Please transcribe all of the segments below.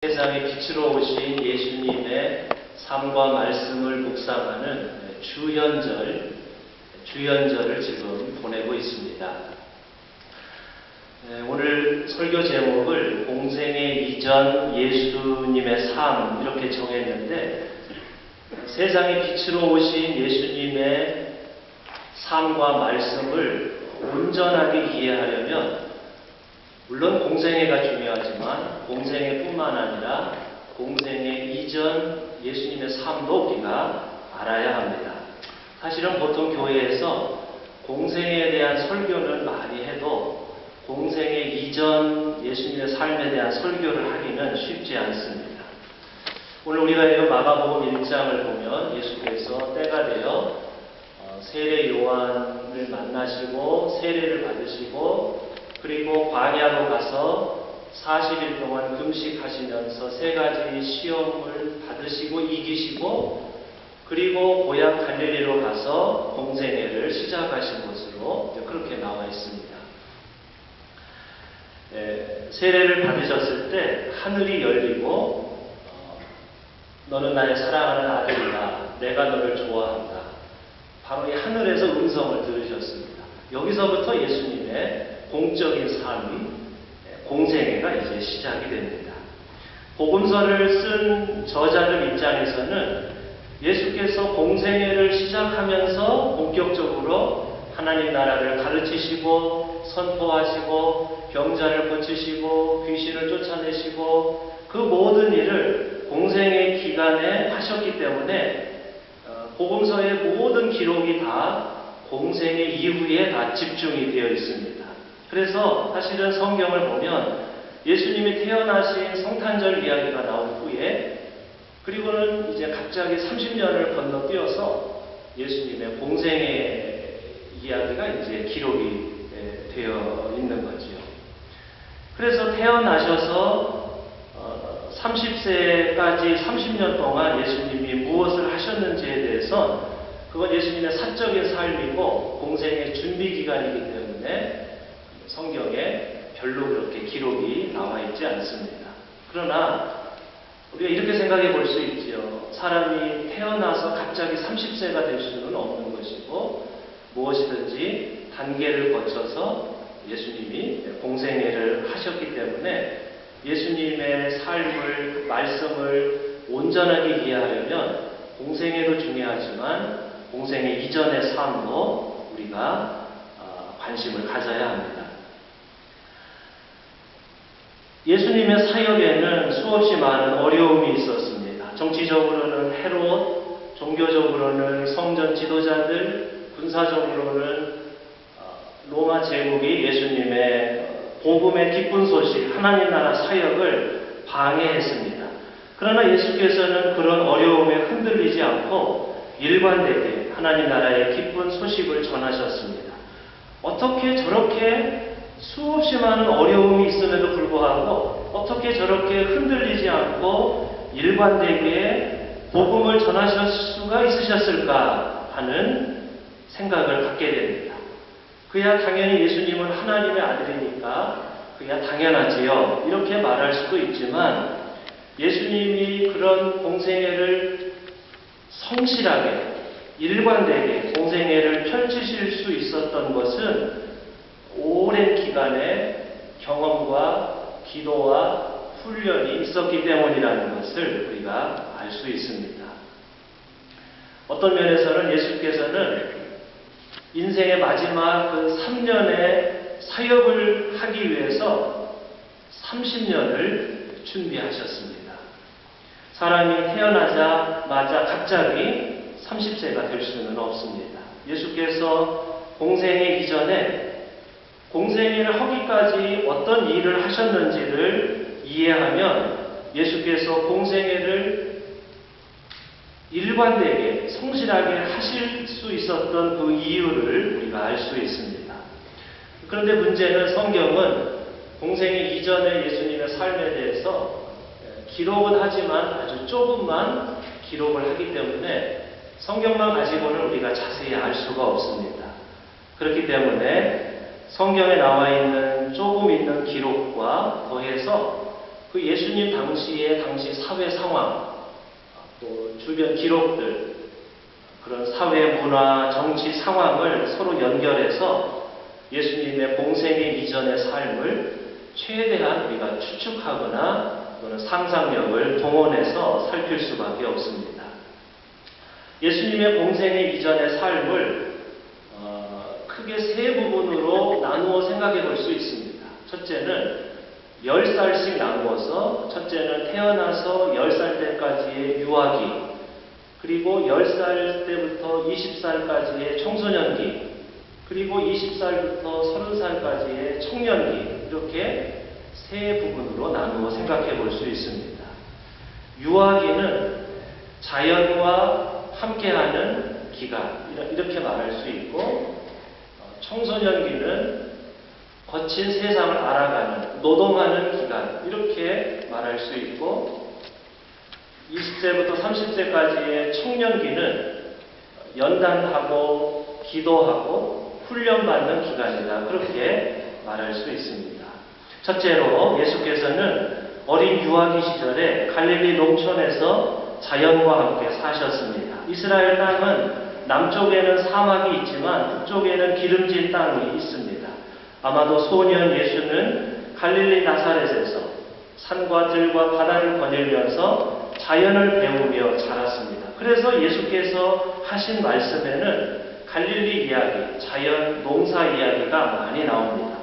세상의 빛으로 오신 예수님의 삶과 말씀을 묵상하는 주연절을 지금 보내고 있습니다. 오늘 설교 제목을 공생애 이전 예수님의 삶 이렇게 정했는데, 세상의 빛으로 오신 예수님의 삶과 말씀을 온전하게 이해하려면 물론 공생애가 중요하지만 공생애뿐만 아니라 공생애 이전 예수님의 삶도 우리가 알아야 합니다. 사실은 보통 교회에서 공생애에 대한 설교는 많이 해도 공생애 이전 예수님의 삶에 대한 설교를 하기는 쉽지 않습니다. 오늘 우리가 이 마가복음 1장을 보면 예수께서 때가 되어 세례 요한을 만나시고 세례를 받으시고 그리고 광야로 가서 40일 동안 금식하시면서 세 가지 시험을 받으시고 이기시고 그리고 고향 갈릴리로 가서 공생애를 시작하신 것으로 그렇게 나와 있습니다. 세례를 받으셨을 때 하늘이 열리고 너는 나의 사랑하는 아들이다. 내가 너를 좋아한다. 바로 이 하늘에서 음성을 들으셨습니다. 여기서부터 예수님의 공적인 삶, 공생애가 이제 시작이 됩니다. 복음서를 쓴 저자들 입장에서는 예수께서 공생애를 시작하면서 본격적으로 하나님 나라를 가르치시고 선포하시고 병자를 고치시고 귀신을 쫓아내시고 그 모든 일을 공생애 기간에 하셨기 때문에 복음서의 모든 기록이 다 공생애 이후에 다 집중이 되어 있습니다. 그래서 사실은 성경을 보면 예수님이 태어나신 성탄절 이야기가 나온 후에 그리고는 이제 갑자기 30년을 건너뛰어서 예수님의 공생애 이야기가 이제 기록이 되어 있는 거지요. 그래서 태어나셔서 30세까지 30년 동안 예수님이 무엇을 하셨는지에 대해서 그건 예수님의 사적인 삶이고 공생의 준비 기간이기 때문에 성경에 별로 그렇게 기록이 나와 있지 않습니다. 그러나 우리가 이렇게 생각해 볼 수 있지요. 사람이 태어나서 갑자기 30세가 될 수는 없는 것이고 무엇이든지 단계를 거쳐서 예수님이 공생애를 하셨기 때문에 예수님의 삶을, 말씀을 온전하게 이해하려면 공생애도 중요하지만 공생애 이전의 삶도 우리가 관심을 가져야 합니다. 예수님의 사역에는 수없이 많은 어려움이 있었습니다. 정치적으로는 헤롯, 종교적으로는 성전 지도자들, 군사적으로는 로마 제국이 예수님의 복음의 기쁜 소식, 하나님 나라 사역을 방해했습니다. 그러나 예수께서는 그런 어려움에 흔들리지 않고 일관되게 하나님 나라의 기쁜 소식을 전하셨습니다. 어떻게 저렇게 수없이 많은 어려움이 있음에도 불구하고 어떻게 저렇게 흔들리지 않고 일관되게 복음을 전하실 수가 있으셨을까 하는 생각을 갖게 됩니다. 그야 당연히 예수님은 하나님의 아들이니까 그야 당연하지요. 이렇게 말할 수도 있지만 예수님이 그런 공생애를 성실하게 일관되게 공생애를 펼치실 수 있었던 것은 오랜 기간의 경험과 기도와 훈련이 있었기 때문이라는 것을 우리가 알 수 있습니다. 어떤 면에서는 예수께서는 인생의 마지막 그 3년의 사역을 하기 위해서 30년을 준비하셨습니다. 사람이 태어나자마자 갑자기 30세가 될 수는 없습니다. 예수께서 공생애 이전에 공생애를 하기까지 어떤 일을 하셨는지를 이해하면 예수께서 공생애를 일관되게 성실하게 하실 수 있었던 그 이유를 우리가 알 수 있습니다. 그런데 문제는 성경은 공생애 이전의 예수님의 삶에 대해서 기록은 하지만 아주 조금만 기록을 하기 때문에 성경만 가지고는 우리가 자세히 알 수가 없습니다. 그렇기 때문에 성경에 나와 있는 조금 있는 기록과 더해서 그 예수님 당시 사회 상황, 또 주변 기록들, 그런 사회 문화, 정치 상황을 서로 연결해서 예수님의 공생애 이전의 삶을 최대한 우리가 추측하거나 또는 상상력을 동원해서 살필 수밖에 없습니다. 예수님의 공생애 이전의 삶을 크게 세 부분으로 나누어 생각해 볼 수 있습니다. 첫째는 10살씩 나누어서, 첫째는 태어나서 10살 때까지의 유아기, 그리고 10살 때부터 20살까지의 청소년기, 그리고 20살부터 30살까지의 청년기, 이렇게 세 부분으로 나누어 생각해 볼 수 있습니다. 유아기는 자연과 함께하는 기간, 이렇게 말할 수 있고, 청소년기는 거친 세상을 알아가는, 노동하는 기간, 이렇게 말할 수 있고, 20세부터 30세까지의 청년기는 연단하고 기도하고 훈련받는 기간이다, 그렇게 말할 수 있습니다. 첫째로 예수께서는 어린 유아기 시절에 갈릴리 농촌에서 자연과 함께 사셨습니다. 이스라엘 땅은 남쪽에는 사막이 있지만 북쪽에는 기름진 땅이 있습니다. 아마도 소년 예수는 갈릴리 나사렛에서 산과 들과 바다를 거닐면서 자연을 배우며 자랐습니다. 그래서 예수께서 하신 말씀에는 갈릴리 이야기, 자연, 농사 이야기가 많이 나옵니다.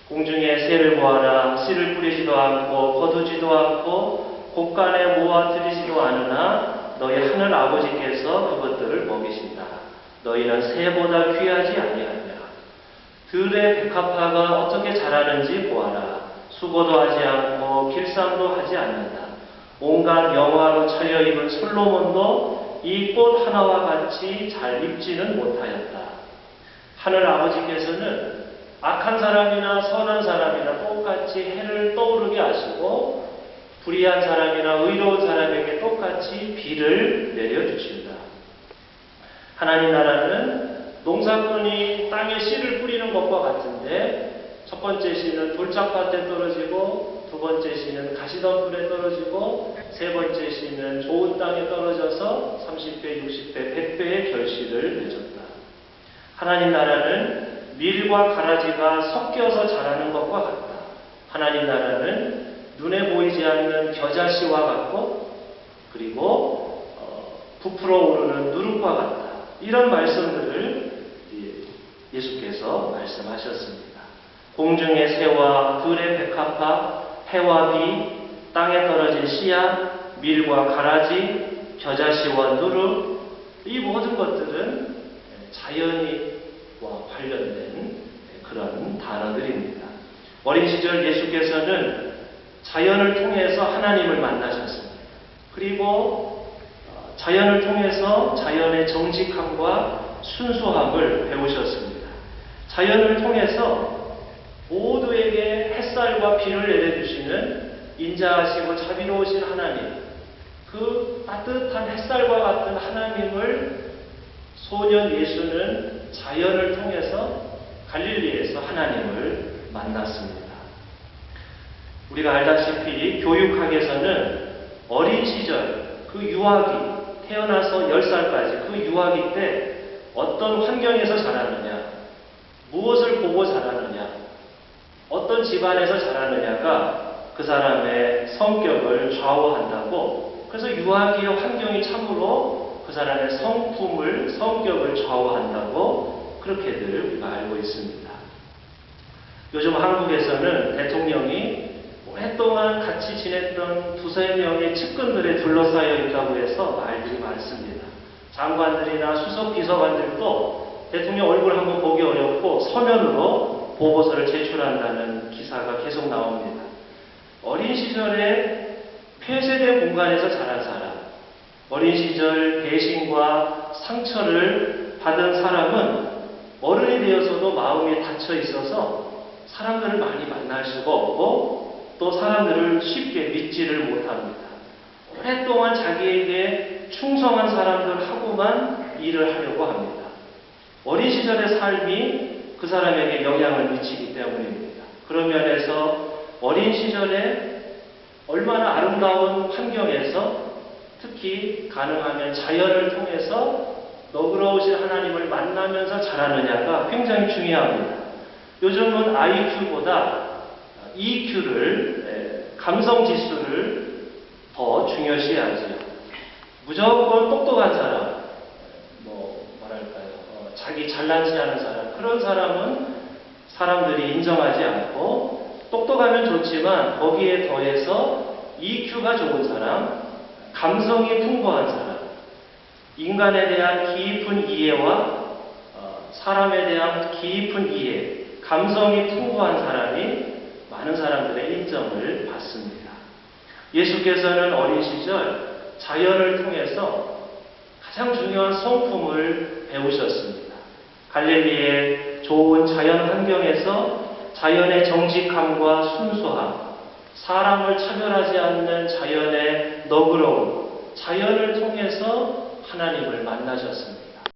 공중에 새를 보아라, 씨를 뿌리지도 않고 거두지도 않고 곳간에 모아 들이지도 않으나 너희 하늘 아버지께서 그것들을 먹이신다. 너희는 새보다 귀하지 아니하냐. 들의 백합화가 어떻게 자라는지 보아라. 수고도 하지 않고 길쌈도 하지 않는다. 온갖 영화로 차려입은 솔로몬도 이 꽃 하나와 같이 잘 입지는 못하였다. 하늘 아버지께서는 악한 사람이나 선한 사람이나 똑같이 해를 떠오르게 하시고 불의한 사람이나 의로운 사람에게 똑같이 비를 내려주신다. 하나님 나라는 농사꾼이 땅에 씨를 뿌리는 것과 같은데, 첫 번째 씨는 돌짝밭에 떨어지고, 두 번째 씨는 가시덤불에 떨어지고, 세 번째 씨는 좋은 땅에 떨어져서 30배, 60배, 100배의 결실을 맺었다. 하나님 나라는 밀과 가라지가 섞여서 자라는 것과 같다. 하나님 나라는 눈에 보이지 않는 겨자씨와 같고, 그리고 부풀어 오르는 누룩과 같다. 이런 말씀들을 예수께서 말씀하셨습니다. 공중의 새와 들의 백합화, 해와 비, 땅에 떨어진 씨앗, 밀과 가라지, 겨자씨와 누룩, 이 모든 것들은 자연과 관련된 그런 단어들입니다. 어린 시절 예수께서는 자연을 통해서 하나님을 만나셨습니다. 그리고 자연을 통해서 자연의 정직함과 순수함을 배우셨습니다. 자연을 통해서 모두에게 햇살과 비를 내려주시는 인자하시고 자비로우신 하나님, 그 따뜻한 햇살과 같은 하나님을 소년 예수는 자연을 통해서 갈릴리에서 하나님을 만났습니다. 우리가 알다시피 교육학에서는 어린 시절, 그 유아기, 태어나서 10살까지 그 유아기 때 어떤 환경에서 자라느냐, 무엇을 보고 자라느냐, 어떤 집안에서 자라느냐가 그 사람의 성격을 좌우한다고, 그래서 유아기의 환경이 참으로 그 사람의 성격을 좌우한다고 그렇게들 우리가 알고 있습니다. 요즘 한국에서는 대통령이 오랫동안 같이 지냈던 두세 명의 측근들에 둘러싸여 있다고 해서 말들이 많습니다. 장관들이나 수석 비서관들도 대통령 얼굴 한번 보기 어렵고 서면으로 보고서를 제출한다는 기사가 계속 나옵니다. 어린 시절에 폐쇄된 공간에서 자란 사람, 어린 시절 배신과 상처를 받은 사람은 어른이 되어서도 마음이 닫혀 있어서 사람들을 많이 만날 수가 없고 또 사람들을 쉽게 믿지를 못합니다. 오랫동안 자기에게 충성한 사람들하고만 일을 하려고 합니다. 어린 시절의 삶이 그 사람에게 영향을 미치기 때문입니다. 그런 면에서 어린 시절에 얼마나 아름다운 환경에서 특히 가능하면 자연을 통해서 너그러우신 하나님을 만나면서 자라느냐가 굉장히 중요합니다. 요즘은 IQ보다 EQ를, 감성지수를 더 중요시하지요. 무조건 똑똑한 사람, 자기 잘나지 않은 사람, 그런 사람은 사람들이 인정하지 않고, 똑똑하면 좋지만 거기에 더해서 EQ가 좋은 사람, 감성이 풍부한 사람, 인간에 대한 깊은 이해와 사람에 대한 깊은 이해, 감성이 풍부한 사람이 많은 사람들의 인정을 받습니다. 예수께서는 어린 시절 자연을 통해서 가장 중요한 성품을 배우셨습니다. 갈릴리의 좋은 자연 환경에서 자연의 정직함과 순수함, 사람을 차별하지 않는 자연의 너그러움, 자연을 통해서 하나님을 만나셨습니다.